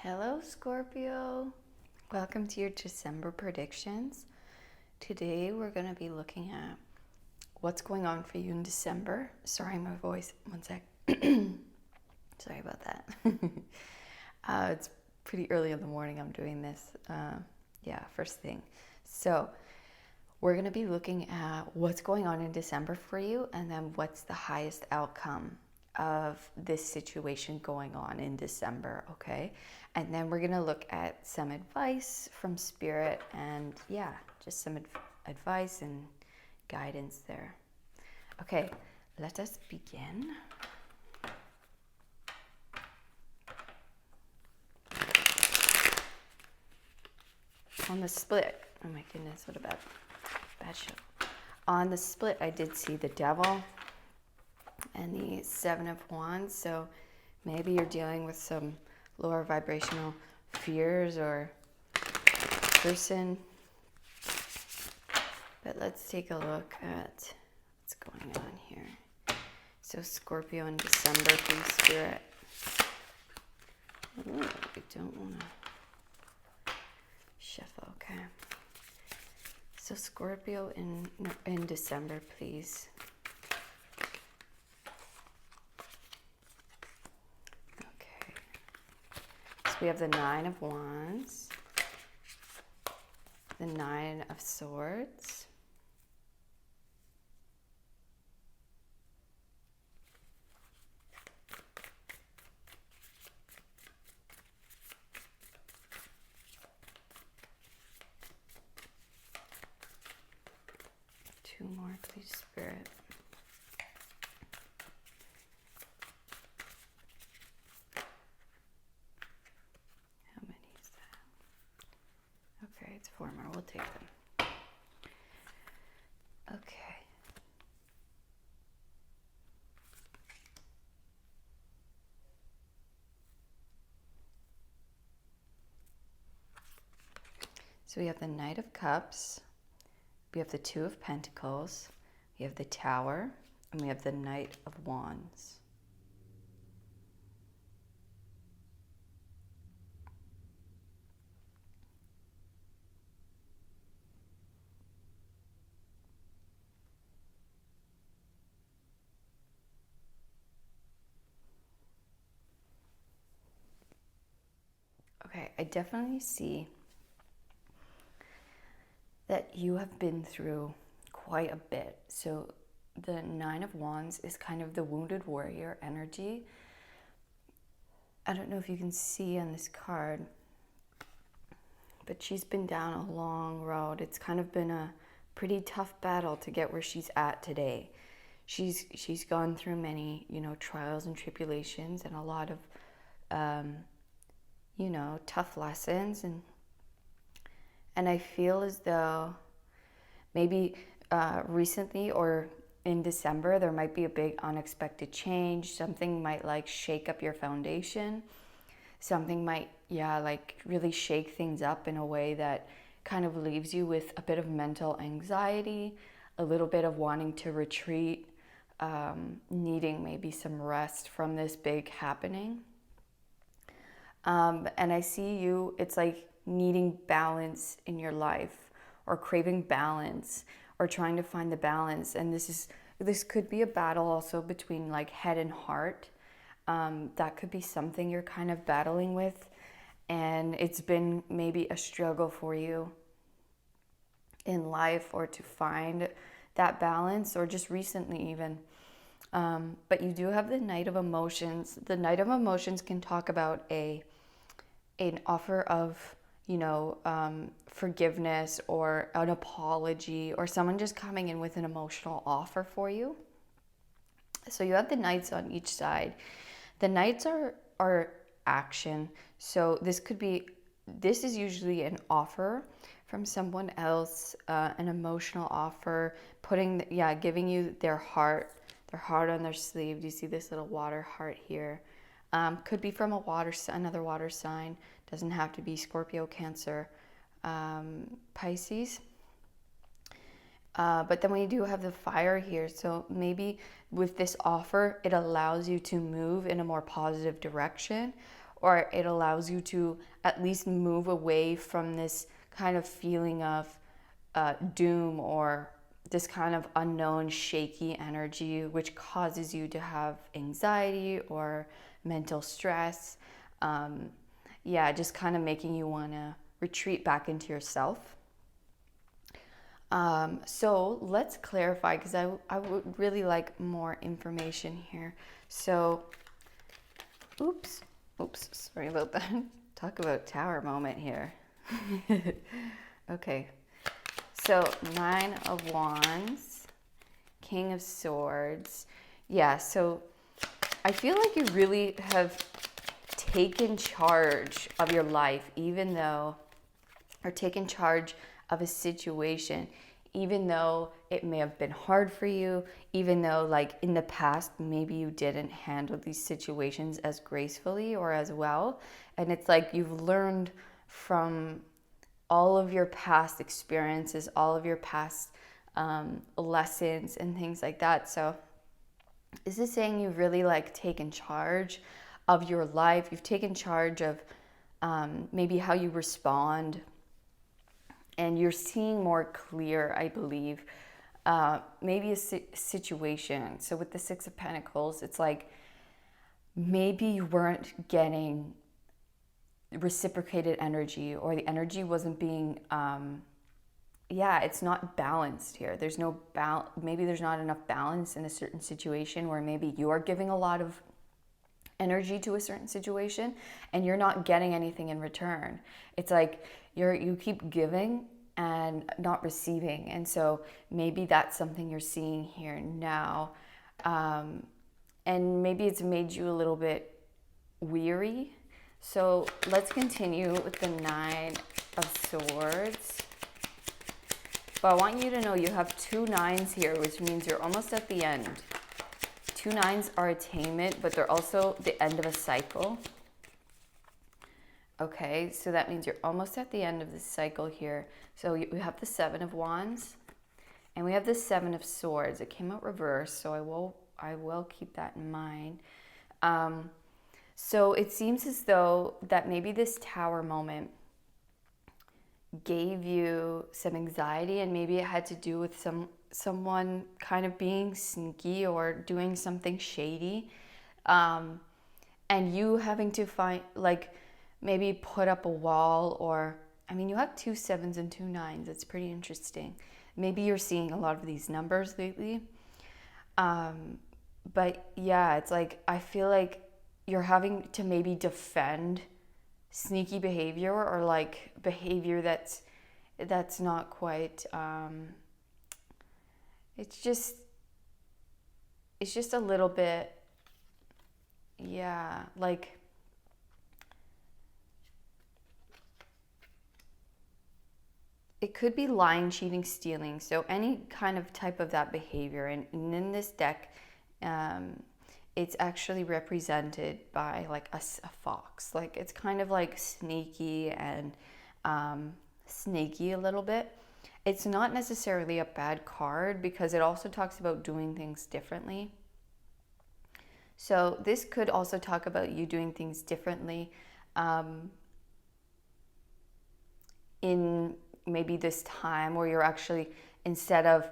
Hello, Scorpio. Welcome to your December predictions. Today we're going to be looking at what's going on for you in December. Sorry, my voice. One sec. Sorry about that. It's pretty early in the morning I'm doing this. First thing. So we're going to be looking at what's going on in December for you, and then what's the highest outcome of this situation going on in December, okay? And then we're gonna look at some advice from Spirit, and just some advice and guidance there. Okay, let us begin. On the split, oh my goodness, what a bad show. On the split, I did see the Devil and the Seven of Wands, so maybe you're dealing with some lower vibrational fears or person. But let's take a look at what's going on here. So Scorpio in December, please, Spirit. Ooh, I don't want to shuffle, okay. So Scorpio in December, please. We have the Nine of Wands, the Nine of Swords, two more, please, Spirit. It's four more. We'll take them. Okay. So we have the Knight of Cups. We have the Two of Pentacles. We have the Tower. And we have the Knight of Wands. Okay, I definitely see that you have been through quite a bit. So the Nine of Wands is kind of the wounded warrior energy. I don't know if you can see on this card, but she's been down a long road. It's kind of been a pretty tough battle to get where she's at today. She's gone through many, trials and tribulations, and a lot of tough lessons, and I feel as though maybe recently or in December there might be a big unexpected change. Something might shake up your foundation. Something might really shake things up in a way that kind of leaves you with a bit of mental anxiety, a little bit of wanting to retreat, needing maybe some rest from this big happening. And I see you, it's like needing balance in your life, or craving balance, or trying to find the balance. And this could be a battle also between head and heart. That could be something you're kind of battling with. And it's been maybe a struggle for you in life, or to find that balance, or just recently even. But you do have the Knight of Emotions. The Knight of Emotions can talk about an offer of, forgiveness, or an apology, or someone just coming in with an emotional offer for you. So you have the Knights on each side. The Knights are action. So this is usually an offer from someone else, an emotional offer, giving you their heart on their sleeve. Do you see this little water heart here? Could be from another water sign. Doesn't have to be Scorpio, Cancer, Pisces. But then we do have the fire here. So maybe with this offer, it allows you to move in a more positive direction, or it allows you to at least move away from this kind of feeling of doom, or this kind of unknown shaky energy, which causes you to have anxiety or mental stress. Just kind of making you want to retreat back into yourself. So let's clarify, because I would really like more information here. So, oops, sorry about that. Talk about tower moment here. Okay, so 9 of Wands, King of Swords. Yeah, so I feel like you really have taken charge of your life, or taken charge of a situation, even though it may have been hard for you, even though like in the past maybe you didn't handle these situations as gracefully or as well. And it's like you've learned from all of your past experiences, all of your past lessons and things like that. So this is saying you've really like taken charge of your life. You've taken charge of maybe how you respond, and you're seeing more clear, I believe, maybe a situation. So with the 6 of Pentacles, it's like maybe you weren't getting reciprocated energy, or the energy wasn't being it's not balanced here. There's no maybe there's not enough balance in a certain situation, where maybe you're giving a lot of energy to a certain situation and you're not getting anything in return. It's like you keep giving and not receiving. And so maybe that's something you're seeing here now. And maybe it's made you a little bit weary. So let's continue with the 9 of Swords. But I want you to know you have 2 9s here, which means you're almost at the end. 2 9s are attainment, but they're also the end of a cycle. Okay, so that means you're almost at the end of this cycle here. So we have the 7 of Wands, and we have the 7 of Swords. It came out reversed, so I will keep that in mind. So it seems as though that maybe this tower moment gave you some anxiety, and maybe it had to do with someone kind of being sneaky or doing something shady, and you having to find, like, maybe put up a wall. Or I mean, you have 2 7s and 2 9s. It's pretty interesting. Maybe you're seeing a lot of these numbers lately, but yeah, it's like I feel like you're having to maybe defend sneaky behavior, or like behavior that's not quite it's just a little bit, like it could be lying, cheating, stealing. So any kind of type of that behavior. And in this deck, it's actually represented by like a fox. Like it's kind of like sneaky and snaky a little bit. It's not necessarily a bad card, because it also talks about doing things differently. So this could also talk about you doing things differently in maybe this time where you're actually, instead of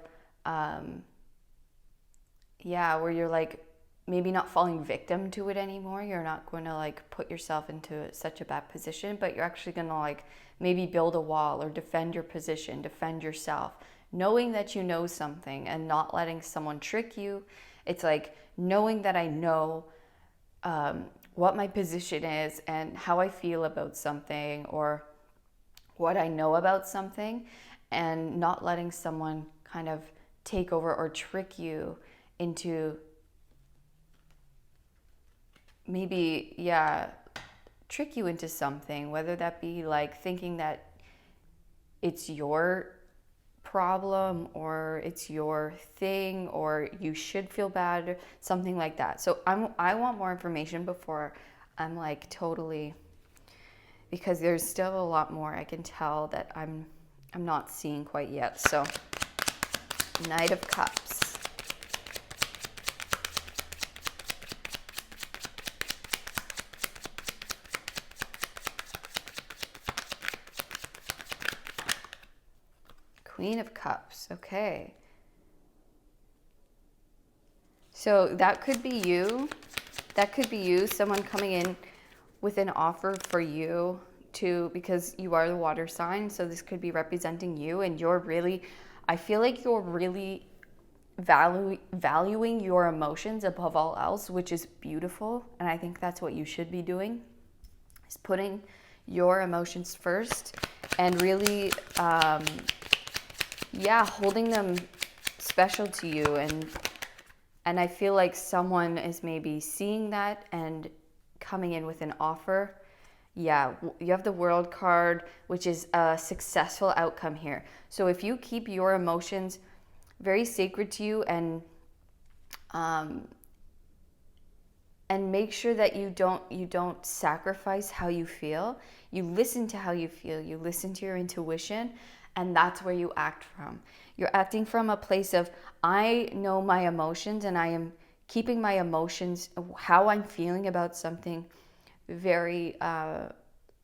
where you're like maybe not falling victim to it anymore. You're not going to like put yourself into such a bad position, but you're actually going to like maybe build a wall or defend your position, defend yourself, knowing that you know something and not letting someone trick you. It's like knowing that I know what my position is and how I feel about something, or what I know about something, and not letting someone kind of take over or trick you into trick you into something, whether that be like thinking that it's your problem or it's your thing or you should feel bad, something like that. So I want more information before I'm like totally, because there's still a lot more I can tell that I'm not seeing quite yet. So Knight of Cups. Queen of Cups. Okay. So that could be you. That could be you, someone coming in with an offer for you to, because you are the water sign. So this could be representing you, and you're really, I feel like you're really valuing your emotions above all else, which is beautiful. And I think that's what you should be doing, is putting your emotions first and really, holding them special to you. And I feel like someone is maybe seeing that and coming in with an offer. Yeah, you have the World card, which is a successful outcome here. So if you keep your emotions very sacred to you, and make sure that you don't sacrifice how you feel. You listen to how you feel. You listen to your intuition, and that's where you act from. You're acting from a place of, I know my emotions, and I am keeping my emotions, how I'm feeling about something, very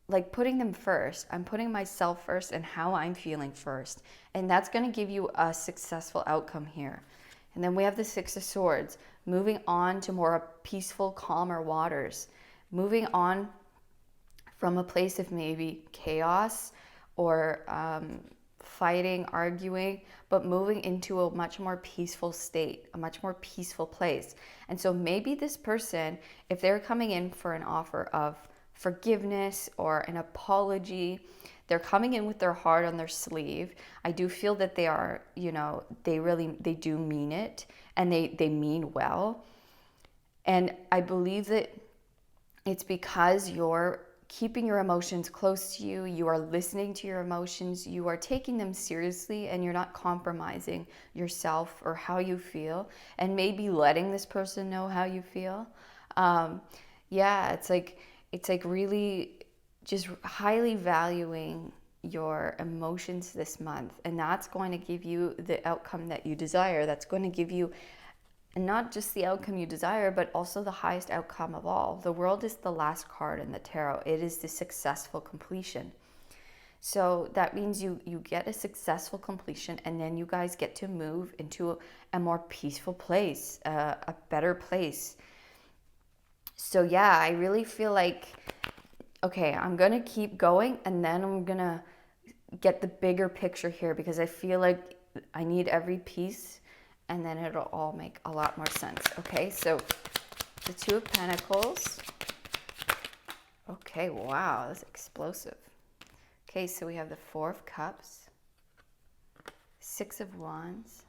like putting them first. I'm putting myself first and how I'm feeling first, and that's going to give you a successful outcome here. And then we have the Six of Swords, moving on to more peaceful, calmer waters, moving on from a place of maybe chaos or fighting, arguing, but moving into a much more peaceful state, a much more peaceful place. And so maybe this person, if they're coming in for an offer of forgiveness or an apology, they're coming in with their heart on their sleeve. I do feel that they are, they do mean it, and they mean well. And I believe that it's because you're keeping your emotions close to you, you are listening to your emotions, you are taking them seriously, and you're not compromising yourself or how you feel, and maybe letting this person know how you feel. It's like really just highly valuing your emotions this month, and that's going to give you the outcome that you desire. That's going to give you not just the outcome you desire, but also the highest outcome of all. The World is the last card in the tarot. It is the successful completion. So that means you get a successful completion, and then you guys get to move into a more peaceful place, a better place. So yeah, I really feel like, okay, I'm going to keep going, and then I'm going to get the bigger picture here, because I feel like I need every piece, and then it'll all make a lot more sense. Okay, so the Two of Pentacles. Okay, wow, that's explosive. Okay, so we have the Four of Cups, Six of Wands,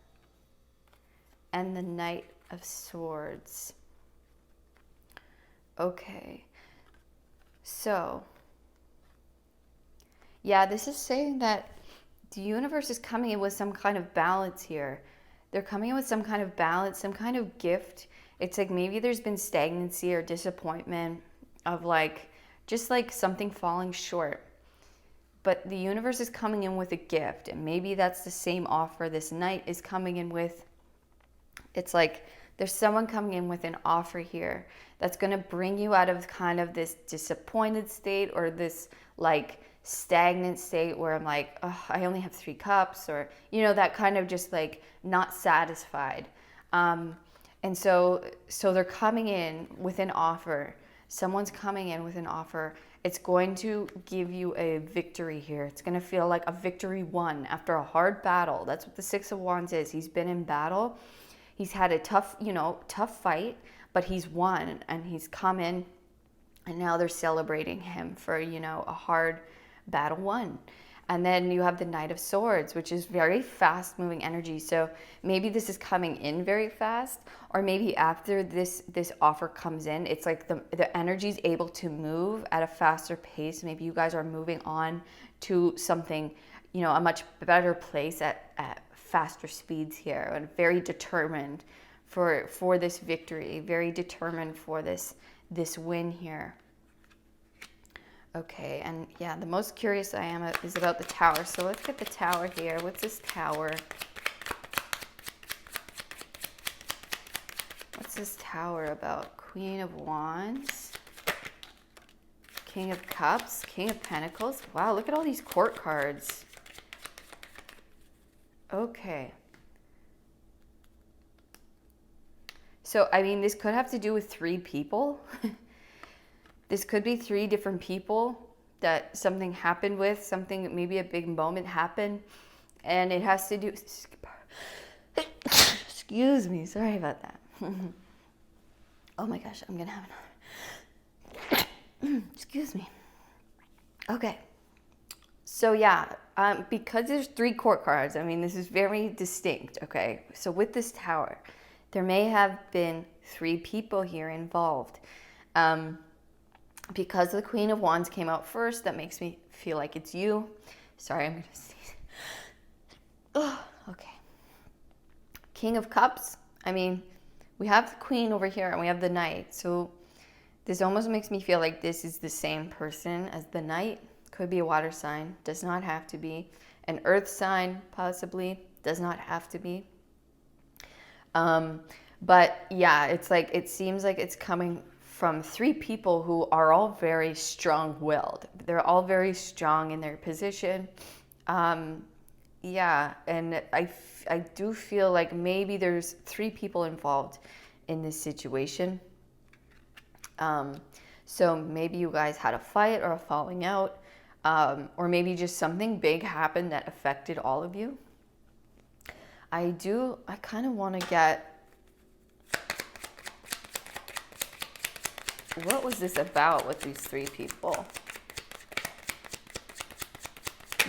and the Knight of Swords. Okay, so yeah, this is saying that the universe is coming in with some kind of balance here. They're coming in with some kind of balance, some kind of gift. It's like maybe there's been stagnancy or disappointment of just like something falling short. But the universe is coming in with a gift, and maybe that's the same offer this Knight is coming in with. It's like there's someone coming in with an offer here that's going to bring you out of kind of this disappointed state, or this like stagnant state where I'm like, oh, I only have 3 cups, or that kind of just like not satisfied. And so they're coming in with an offer. Someone's coming in with an offer. It's going to give you a victory here. It's going to feel like a victory won after a hard battle. That's what the Six of Wands is. He's been in battle. He's had a tough fight, but he's won, and he's come in, and now they're celebrating him for, a hard battle won. And then you have the Knight of Swords, which is very fast moving energy. So maybe this is coming in very fast, or maybe after this offer comes in, it's like the energy is able to move at a faster pace. Maybe you guys are moving on to something, a much better place at faster speeds here, and very determined for this victory, very determined for this win here. Okay, and yeah, the most curious I am is about the Tower. So let's get the Tower here. What's this Tower? What's this Tower about? Queen of Wands, King of Cups, King of Pentacles. Wow, look at all these court cards. Okay. So, I mean, this could have to do with 3 people. This could be 3 different people that something happened with, something, maybe a big moment happened, and it has to do, excuse me, sorry about that. Oh my gosh, I'm gonna have another, excuse me. Okay, so yeah, because there's 3 court cards, I mean, this is very distinct, okay? So with this tower, there may have been 3 people here involved. Because the Queen of Wands came out first, that makes me feel like it's you. Sorry, I'm going to sneeze. Oh, okay. King of Cups. I mean, we have the Queen over here and we have the Knight. So this almost makes me feel like this is the same person as the Knight. Could be a water sign. Does not have to be. An earth sign, possibly. Does not have to be. But yeah, it's like, it seems like it's coming from 3 people who are all very strong-willed. They're all very strong in their position. Yeah, and I do feel like maybe there's 3 people involved in this situation. So maybe you guys had a fight or a falling out, or maybe just something big happened that affected all of you. I kind of want to get, what was this about with these 3 people?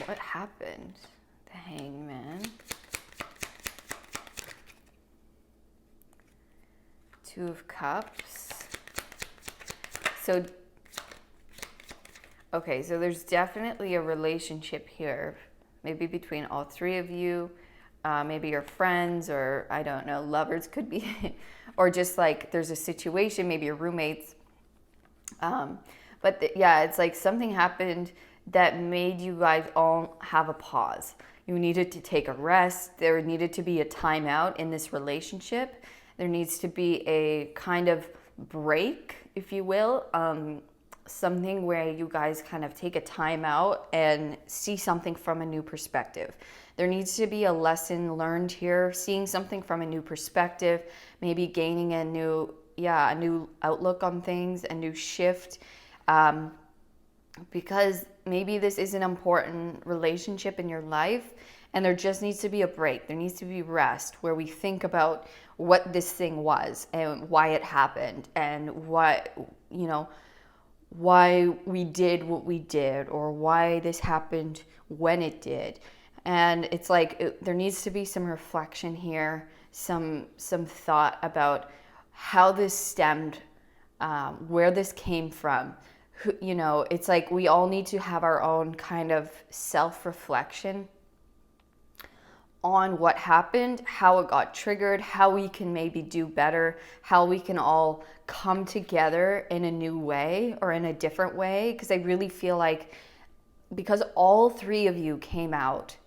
What happened? The Hangman. 2 of Cups. So, okay, so there's definitely a relationship here. Maybe between all 3 of you. Maybe you're friends, or I don't know, lovers could be. Or just like there's a situation, maybe you're roommates. Yeah, it's like something happened that made you guys all have a pause. You needed to take a rest. There needed to be a timeout in this relationship. There needs to be a kind of break, if you will. Something where you guys kind of take a timeout and see something from a new perspective. There needs to be a lesson learned here, seeing something from a new perspective, maybe gaining a new outlook on things, a new shift, because maybe this is an important relationship in your life and there just needs to be a break. There needs to be rest where we think about what this thing was and why it happened and why we did what we did, or why this happened when it did. And it's like there needs to be some reflection here, some thought about how this stemmed, where this came from. It's like we all need to have our own kind of self-reflection on what happened, how it got triggered, how we can maybe do better, how we can all come together in a new way or in a different way. Because I really feel like, because all 3 of you came out,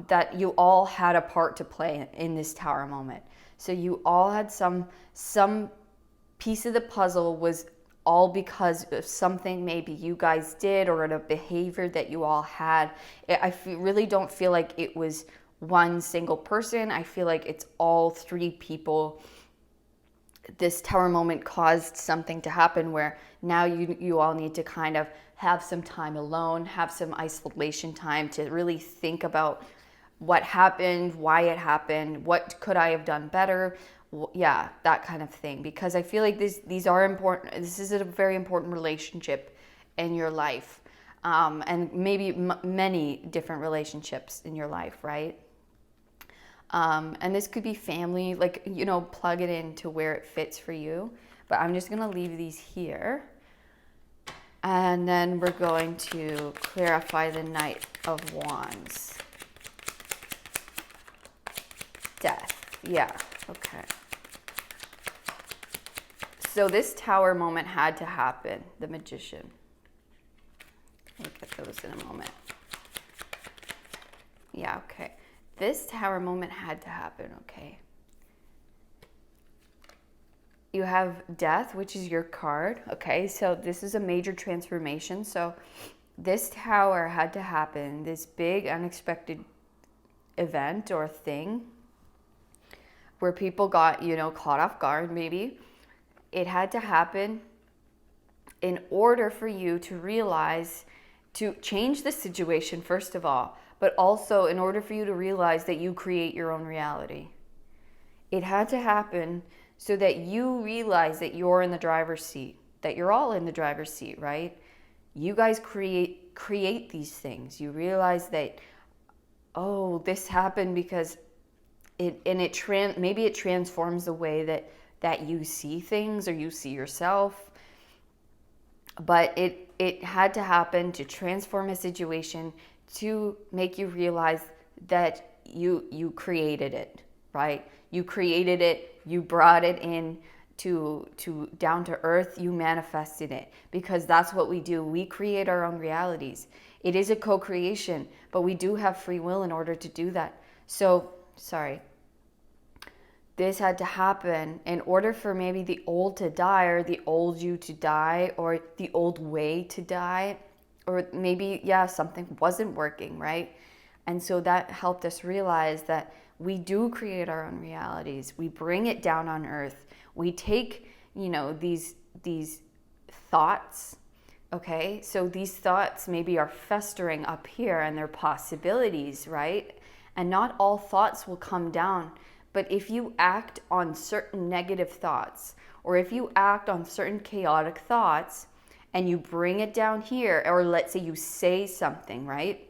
that you all had a part to play in this tower moment. So you all had some piece of the puzzle was all because of something maybe you guys did or a behavior that you all had. Really don't feel like it was one single person. I feel like it's all 3 people. This tower moment caused something to happen where now you all need to kind of have some time alone, have some isolation time to really think about what happened, why it happened, what could I have done better. Yeah, that kind of thing. Because I feel like these are important. This is a very important relationship in your life, and maybe many different relationships in your life, right? And this could be family, like, plug it into where it fits for you. But I'm just going to leave these here. And then we're going to clarify the Knight of Wands. Death. Yeah, okay. So this tower moment had to happen. The Magician. We'll get those in a moment. Yeah, okay. This tower moment had to happen, okay? You have Death, which is your card, okay? So this is a major transformation. So this tower had to happen, this big unexpected event or thing where people got, caught off guard maybe. It had to happen in order for you to realize, to change the situation first of all, but also in order for you to realize that you create your own reality. It had to happen so that you realize that you're in the driver's seat, that you're all in the driver's seat, right? You guys create these things. You realize that, oh, this happened because maybe it transforms the way that you see things or you see yourself. But it had to happen to transform a situation, to make you realize that you created it, right? You created it, you brought it in to down to earth, you manifested it, because that's what we do. We create our own realities. It is a co-creation, but we do have free will in order to do that. So, this had to happen in order for maybe the old to die, or the old you to die, or the old way to die, or maybe, something wasn't working, right? And so that helped us realize that we do create our own realities. We bring it down on earth. We take, these thoughts, okay? So these thoughts maybe are festering up here and they're possibilities, right? And not all thoughts will come down. But if you act on certain negative thoughts, or if you act on certain chaotic thoughts and you bring it down here, or let's say you say something, right?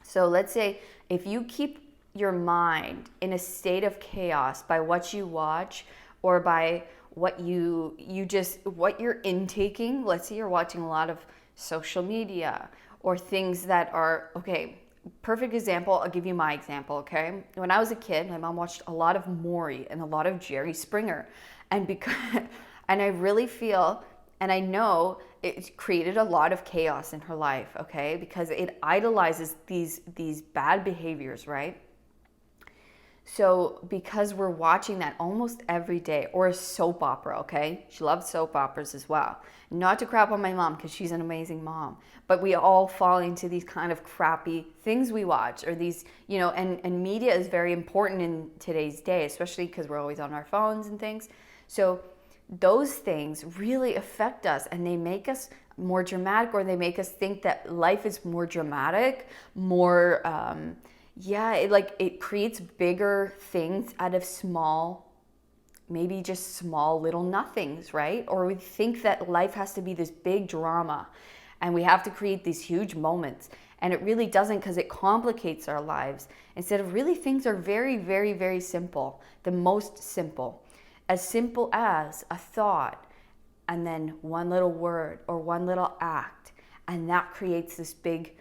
So let's say if you keep your mind in a state of chaos by what you watch, or by what what you're intaking. Let's say you're watching a lot of social media or things that are, okay, perfect example, I'll give you my example, okay? When I was a kid, my mom watched a lot of Maury and a lot of Jerry Springer. And and I really feel, and I know it created a lot of chaos in her life, okay? Because it idolizes these bad behaviors, right? So because we're watching that almost every day, or a soap opera, okay? She loves soap operas as well. Not to crap on my mom, because she's an amazing mom, but we all fall into these kind of crappy things we watch, or these, and media is very important in today's day, especially because we're always on our phones and things. So those things really affect us, and they make us more dramatic, or they make us think that life is more dramatic, more, it creates bigger things out of small, maybe just small little nothings, right? Or we think that life has to be this big drama and we have to create these huge moments. And it really doesn't, because it complicates our lives. Instead of, really, things are very, very, very simple. The most simple. As simple as a thought, and then one little word or one little act. And that creates this big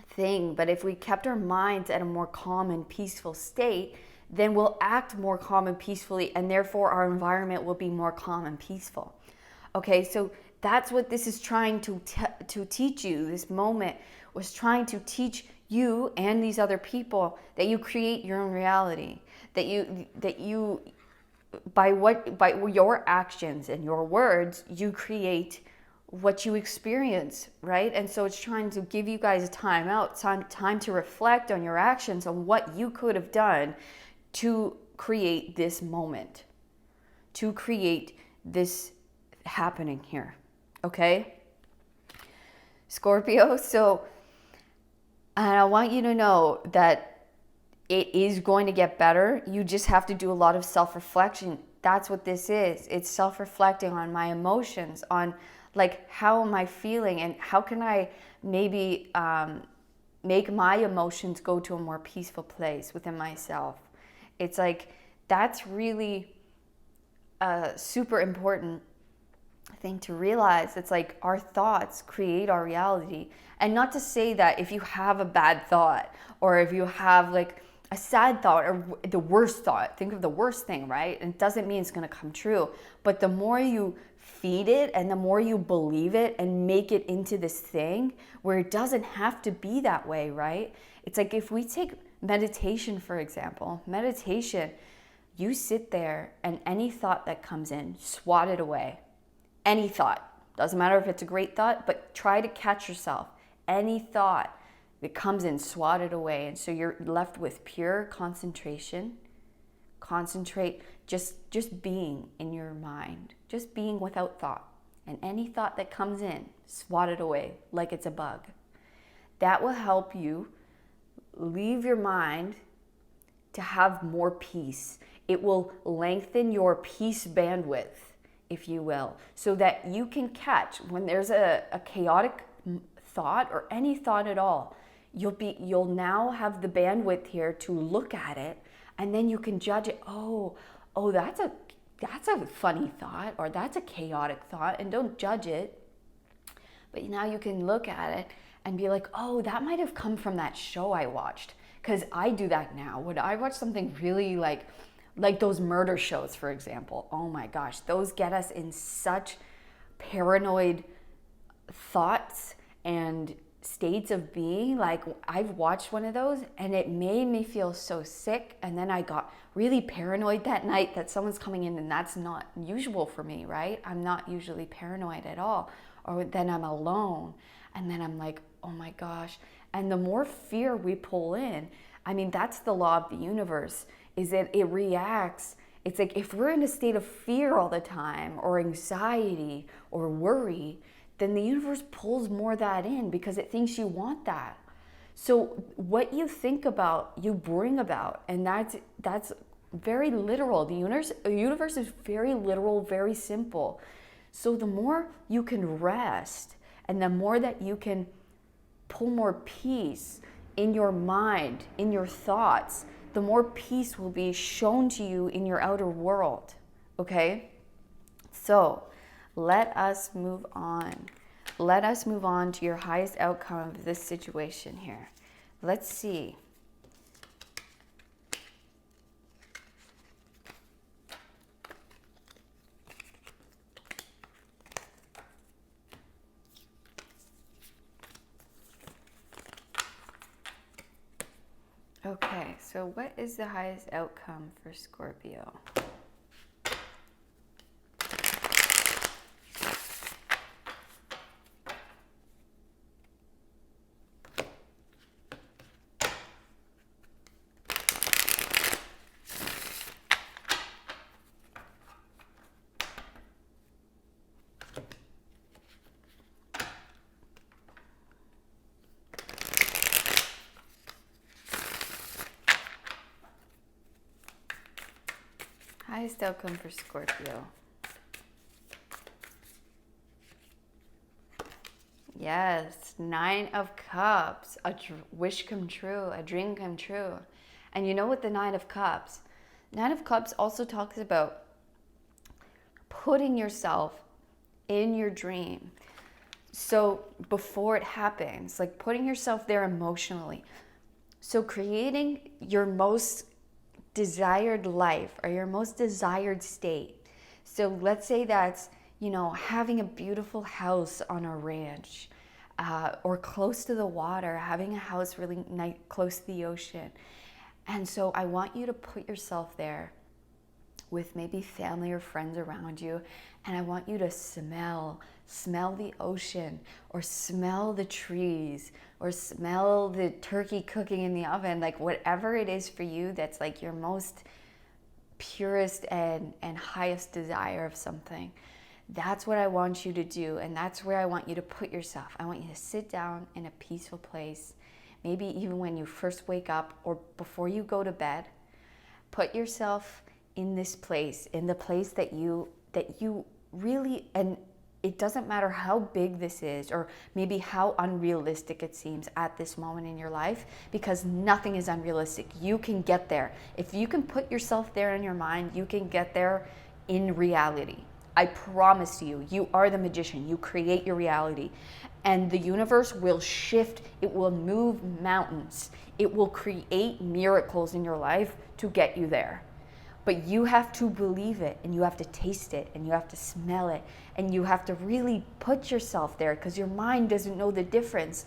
thing. But if we kept our minds at a more calm and peaceful state, then we'll act more calm and peacefully, and therefore our environment will be more calm and peaceful. Okay, so that's what this is trying to teach you. This moment was trying to teach you and these other people that you create your own reality, that you by your actions and your words, you create what you experience, right? And so it's trying to give you guys a time out, time to reflect on your actions, on what you could have done to create this moment, to create this happening here, okay? Scorpio, so I want you to know that it is going to get better. You just have to do a lot of self-reflection. That's what this is. It's self-reflecting on my emotions, on like, how am I feeling, and how can I maybe make my emotions go to a more peaceful place within myself. It's like, that's really a super important thing to realize. It's like, our thoughts create our reality. And not to say that if you have a bad thought, or if you have like a sad thought, or the worst thought, think of the worst thing, right? And it doesn't mean it's going to come true. But the more you feed it, and the more you believe it and make it into this thing where it doesn't have to be that way, right? It's like, if we take meditation, for example, meditation, you sit there and any thought that comes in, swat it away. Any thought, doesn't matter if it's a great thought, but try to catch yourself. Any thought, It comes in swatted away. And so you're left with pure concentration. Concentrate, just being in your mind, just being without thought. And any thought that comes in, swat it away like it's a bug. That will help you leave your mind to have more peace. It will lengthen your peace bandwidth, if you will, so that you can catch when there's a chaotic thought or any thought at all. You'll now have the bandwidth here to look at it, and then you can judge it. Oh, that's a funny thought, or that's a chaotic thought, and don't judge it. But now you can look at it and be like, oh, that might have come from that show I watched. Because I do that now. When I watch something really like those murder shows, for example, oh my gosh, those get us in such paranoid thoughts and states of being. Like, I've watched one of those and it made me feel so sick, and then I got really paranoid that night that someone's coming in, and that's not usual for me, right? I'm not usually paranoid at all. Or then I'm alone, and then I'm like, oh my gosh. And the more fear we pull in, I mean, that's the law of the universe, is that it reacts. It's like if we're in a state of fear all the time, or anxiety or worry, then the universe pulls more of that in because it thinks you want that. So what you think about, you bring about, and that's very literal. The universe is very literal, very simple. So the more you can rest, and the more that you can pull more peace in your mind, in your thoughts, the more peace will be shown to you in your outer world, okay? So let us move on. Let us move on to your highest outcome of this situation here. Let's see. Okay, so what is the highest outcome for Scorpio? Highest outcome for Scorpio. Yes, 9 of Cups. A wish come true, a dream come true. And you know what the 9 of Cups? 9 of Cups also talks about putting yourself in your dream. So before it happens, like putting yourself there emotionally. So creating your most desired life or your most desired state. So let's say that's, having a beautiful house on a ranch, or close to the water, having a house really nice, close to the ocean. And so I want you to put yourself there with maybe family or friends around you, and I want you to smell the ocean, or smell the trees, or smell the turkey cooking in the oven, like whatever it is for you that's like your most purest and highest desire of something. That's what I want you to do, and that's where I want you to put yourself. I want you to sit down in a peaceful place, maybe even when you first wake up or before you go to bed. Put yourself in this place, in the place that you really, and it doesn't matter how big this is or maybe how unrealistic it seems at this moment in your life, because nothing is unrealistic. You can get there. If you can put yourself there in your mind, you can get there in reality. I promise you, you are the magician. You create your reality. And the universe will shift. It will move mountains. It will create miracles in your life to get you there. But you have to believe it, and you have to taste it, and you have to smell it, and you have to really put yourself there, because your mind doesn't know the difference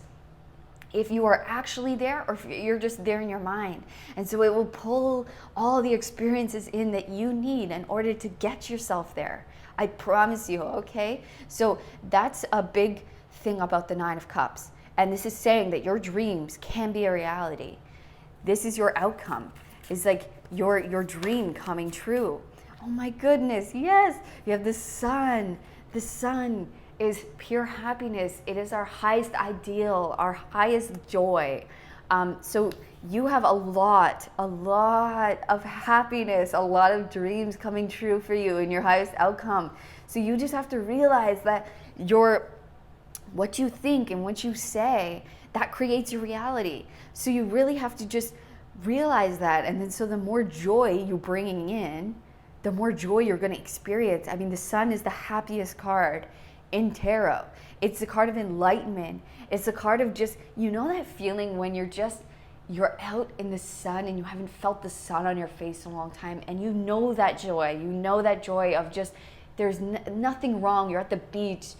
if you are actually there or if you're just there in your mind. And so it will pull all the experiences in that you need in order to get yourself there. I promise you, okay? So that's a big thing about the 9 of Cups. And this is saying that your dreams can be a reality. This is your outcome. It's like your dream coming true. Oh my goodness, yes. You have the sun. The sun is pure happiness. It is our highest ideal, our highest joy. So you have a lot of happiness, a lot of dreams coming true for you in your highest outcome. So you just have to realize that what you think and what you say, that creates your reality. So you really have to just realize that. And then so the more joy you're bringing in, the more joy you're going to experience. I mean, the sun is the happiest card in tarot. It's the card of enlightenment. It's the card of just, you know, that feeling when you're out in the sun and you haven't felt the sun on your face in a long time, and you know that joy of just, there's nothing wrong. You're at the beach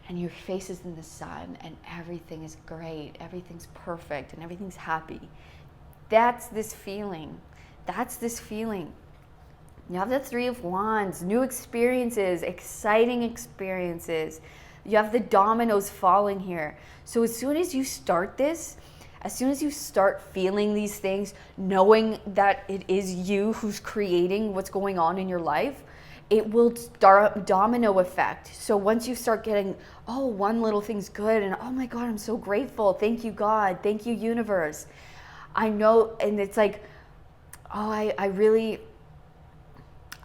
and your face is in the sun and everything is great, everything's perfect, and everything's happy. That's this feeling. You have the Three of Wands, new experiences, exciting experiences. You have the dominoes falling here. So as soon as you start this, as soon as you start feeling these things, knowing that it is you who's creating what's going on in your life, it will start domino effect. So once you start getting, oh, one little thing's good, and oh my God, I'm so grateful. Thank you, God. Thank you, universe. I know, and it's like, oh,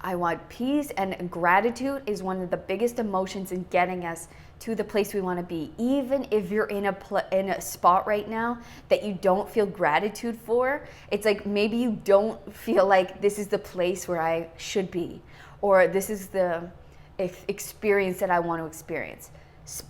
I want peace, and gratitude is one of the biggest emotions in getting us to the place we want to be. Even if you're in a spot right now that you don't feel gratitude for, it's like maybe you don't feel like this is the place where I should be, or this is the experience that I want to experience.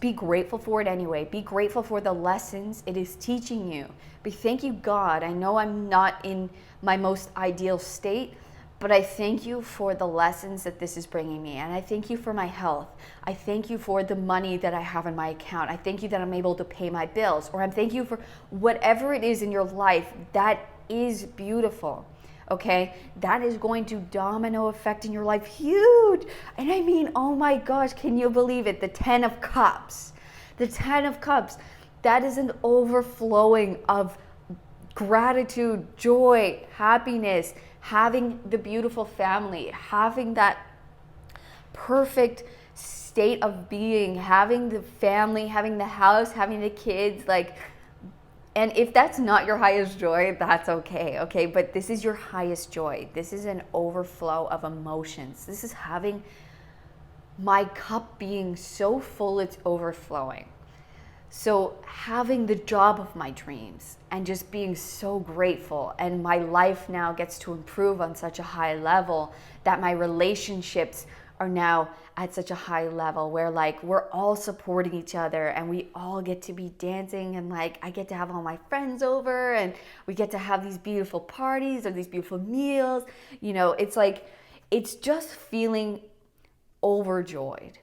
Be grateful for it anyway. Be grateful for the lessons it is teaching you. But thank you, God. I know I'm not in my most ideal state, but I thank you for the lessons that this is bringing me. And I thank you for my health. I thank you for the money that I have in my account. I thank you that I'm able to pay my bills. Or I thank you for whatever it is in your life that is beautiful. Okay? That is going to domino effect in your life. Huge. And I mean, oh my gosh, can you believe it? The 10 of Cups. The 10 of Cups. That is an overflowing of gratitude, joy, happiness, having the beautiful family, having that perfect state of being, having the family, having the house, having the kids, like, and if that's not your highest joy, that's okay, but this is your highest joy. This is an overflow of emotions. This is having my cup being so full it's overflowing. So having the job of my dreams and just being so grateful, and my life now gets to improve on such a high level that my relationships are now at such a high level where like we're all supporting each other, and we all get to be dancing, and like I get to have all my friends over, and we get to have these beautiful parties or these beautiful meals. You know, it's like, it's just feeling overjoyed.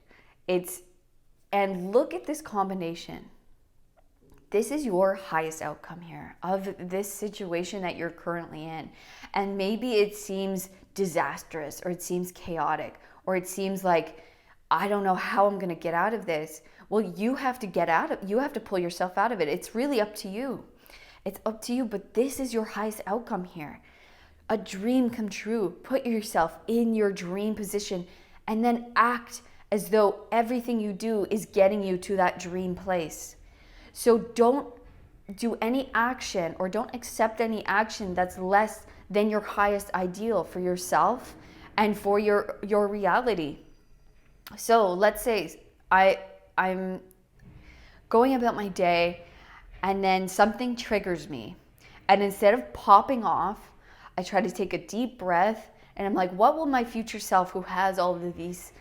And look at this combination. This is your highest outcome here of this situation that you're currently in. And maybe it seems disastrous, or it seems chaotic, or it seems like, I don't know how I'm going to get out of this. Well, you have to pull yourself out of it. It's really up to you. It's up to you, but this is your highest outcome here. A dream come true. Put yourself in your dream position and then act as though everything you do is getting you to that dream place. So don't do any action, or don't accept any action that's less than your highest ideal for yourself and for your reality. So let's say I'm going about my day, and then something triggers me. And instead of popping off, I try to take a deep breath, and I'm like, what will my future self, who has all of these,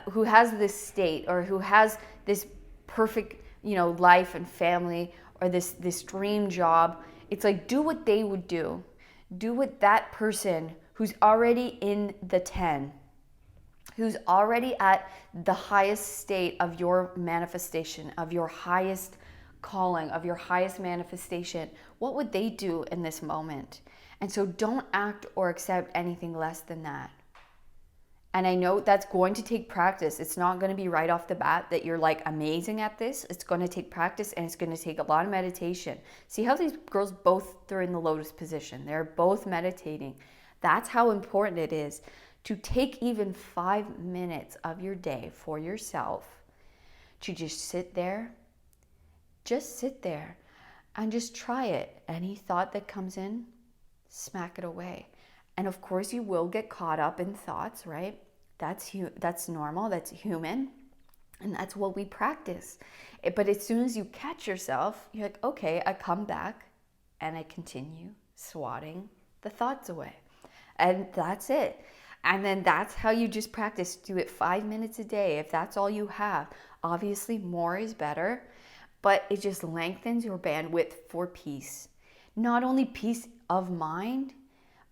who has this state, or who has this perfect, life and family, or this dream job, it's like, do what they would do. Do what that person who's already in the 10, who's already at the highest state of your manifestation, of your highest calling, of your highest manifestation, what would they do in this moment? And so don't act or accept anything less than that. And I know that's going to take practice. It's not going to be right off the bat that you're like amazing at this. It's going to take practice, and it's going to take a lot of meditation. See how these girls both are in the lotus position. They're both meditating. That's how important it is to take even 5 minutes of your day for yourself to just sit there. Just sit there and just try it. Any thought that comes in, smack it away. And of course you will get caught up in thoughts, right? That's normal, that's human, and that's what we practice. But as soon as you catch yourself, you're like, okay, I come back and I continue swatting the thoughts away. And that's it. And then that's how you just practice. Do it 5 minutes a day if that's all you have. Obviously, more is better, but it just lengthens your bandwidth for peace. Not only peace of mind,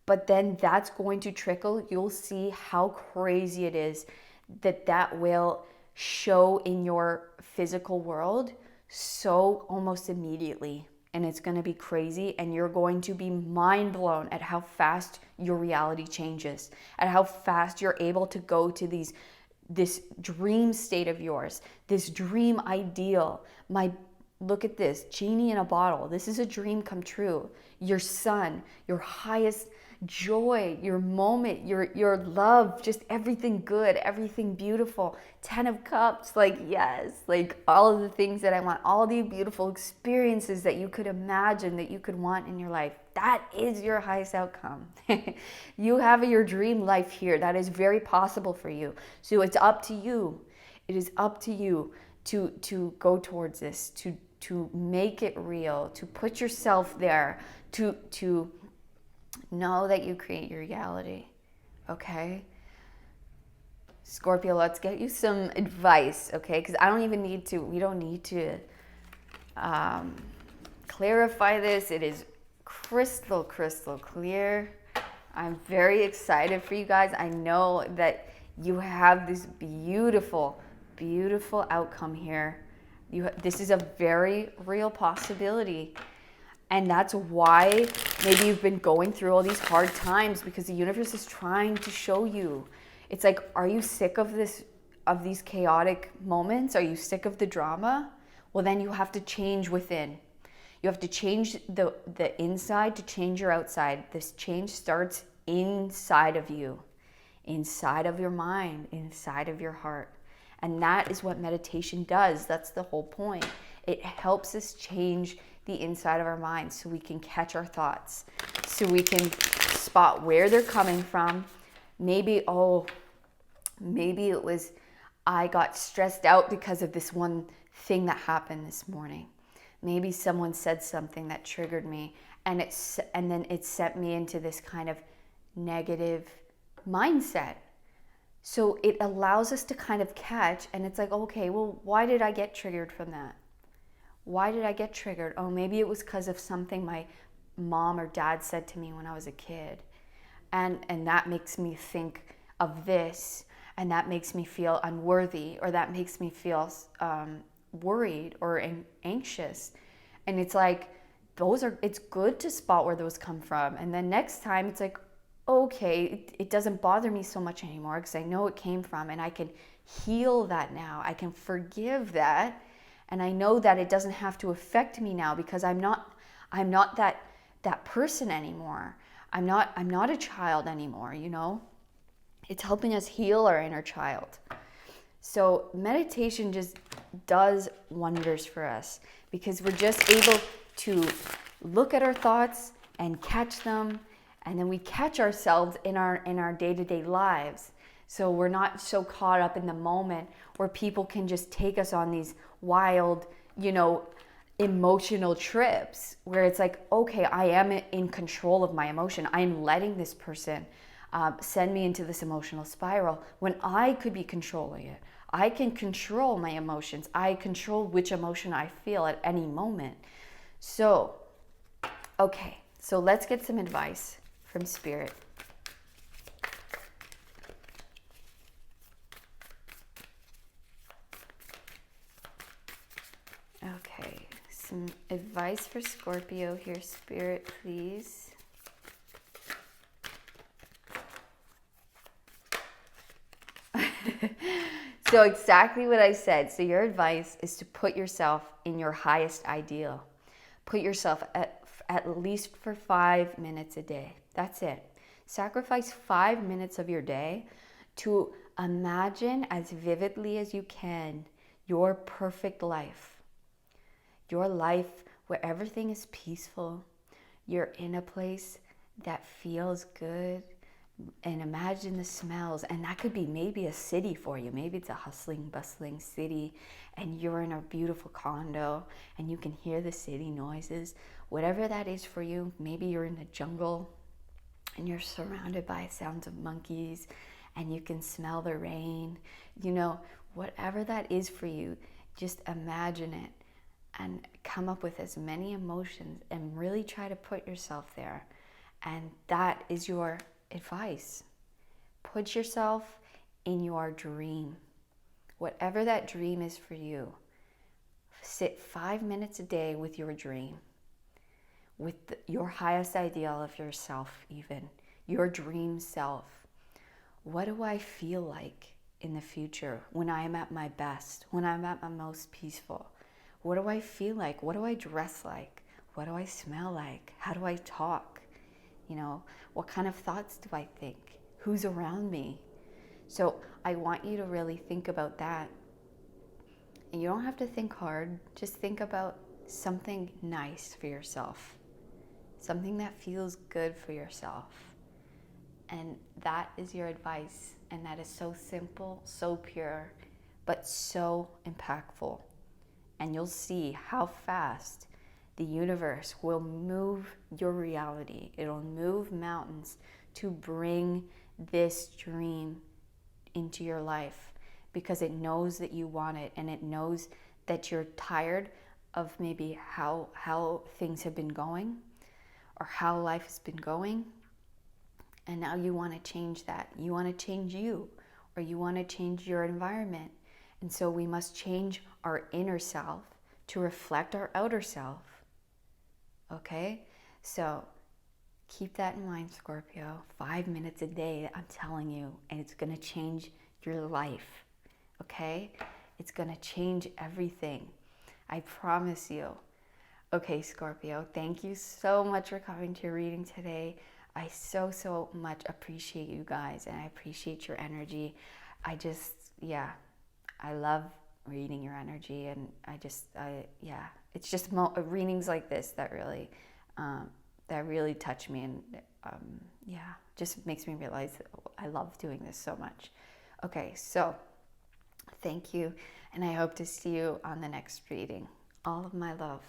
but then that's going to trickle. You'll see how crazy it is that will show in your physical world so almost immediately. And it's going to be crazy, and you're going to be mind blown at how fast your reality changes, at how fast you're able to go to this dream state of yours, this dream ideal. Look at this, genie in a bottle. This is a dream come true. Your sun, your highest joy, your moment, your love, just everything good, everything beautiful. 10 of Cups, like yes, like all of the things that I want, all the beautiful experiences that you could imagine that you could want in your life. That is your highest outcome. You have your dream life here. That is very possible for you. So it's up to you. It is up to you to go towards this, to make it real, to put yourself there, to know that you create your reality. Okay? Scorpio, let's get you some advice, okay? Because we don't need to clarify this. It is crystal clear. I'm very excited for you guys. I know that you have this beautiful outcome here. This is a very real possibility. And that's why maybe you've been going through all these hard times, because the universe is trying to show you. It's like, are you sick of these chaotic moments? Are you sick of the drama? Well, then you have to change within. You have to change the inside to change your outside. This change starts inside of you, inside of your mind, inside of your heart. And that is what meditation does. That's the whole point. It helps us change the inside of our minds so we can catch our thoughts, so we can spot where they're coming from. Maybe it was I got stressed out because of this one thing that happened this morning. Maybe someone said something that triggered me, and then it sent me into this kind of negative mindset. So it allows us to kind of catch, and it's like, okay, well, why did I get triggered from that? Why did I get triggered? Oh, maybe it was because of something my mom or dad said to me when I was a kid. And that makes me think of this, and that makes me feel unworthy, or that makes me feel worried or anxious. And it's like, it's good to spot where those come from. And then next time it's like, okay, it doesn't bother me so much anymore because I know it came from, and I can heal that now. I can forgive that. And I know that it doesn't have to affect me now because I'm not that person anymore. I'm not a child anymore, you know? It's helping us heal our inner child. So meditation just does wonders for us because we're just able to look at our thoughts and catch them, and then we catch ourselves in our day-to-day lives. So we're not so caught up in the moment where people can just take us on these wild, emotional trips where it's like, okay, I am in control of my emotion. I'm letting this person send me into this emotional spiral when I could be controlling it. I can control my emotions. I control which emotion I feel at any moment. So, okay, so let's get some advice from Spirit. Okay, some advice for Scorpio here, Spirit, please. So exactly what I said. So your advice is to put yourself in your highest ideal. Put yourself at least for 5 minutes a day. That's it. Sacrifice 5 minutes of your day to imagine as vividly as you can your perfect life. Your life where everything is peaceful. You're in a place that feels good, and imagine the smells. And that could be maybe a city for you. Maybe it's a hustling, bustling city, and you're in a beautiful condo and you can hear the city noises. Whatever that is for you, maybe you're in the jungle and you're surrounded by sounds of monkeys and you can smell the rain. Whatever that is for you, just imagine it and come up with as many emotions and really try to put yourself there. And that is your advice. Put yourself in your dream. Whatever that dream is for you, sit 5 minutes a day with your dream, with your highest ideal of yourself, even your dream self. What do I feel like in the future when I am at my best, when I'm at my most peaceful? What do I feel like? What do I dress like? What do I smell like? How do I talk? What kind of thoughts do I think? Who's around me? So I want you to really think about that. And you don't have to think hard. Just think about something nice for yourself. Something that feels good for yourself. And that is your advice. And that is so simple, so pure, but so impactful. And you'll see how fast the universe will move your reality. It'll move mountains to bring this dream into your life because it knows that you want it, and it knows that you're tired of maybe how things have been going or how life has been going. And now you want to change that. You want to change you, or you want to change your environment. And so we must change our inner self to reflect our outer self. Okay? So keep that in mind, Scorpio. 5 minutes a day, I'm telling you, and it's going to change your life. Okay? It's going to change everything. I promise you. Okay, Scorpio, thank you so much for coming to your reading today. I so much appreciate you guys, and I appreciate your energy. I love reading your energy, and it's just readings like this that really touch me, and just makes me realize that I love doing this so much. Okay, so thank you, and I hope to see you on the next reading. All of my love.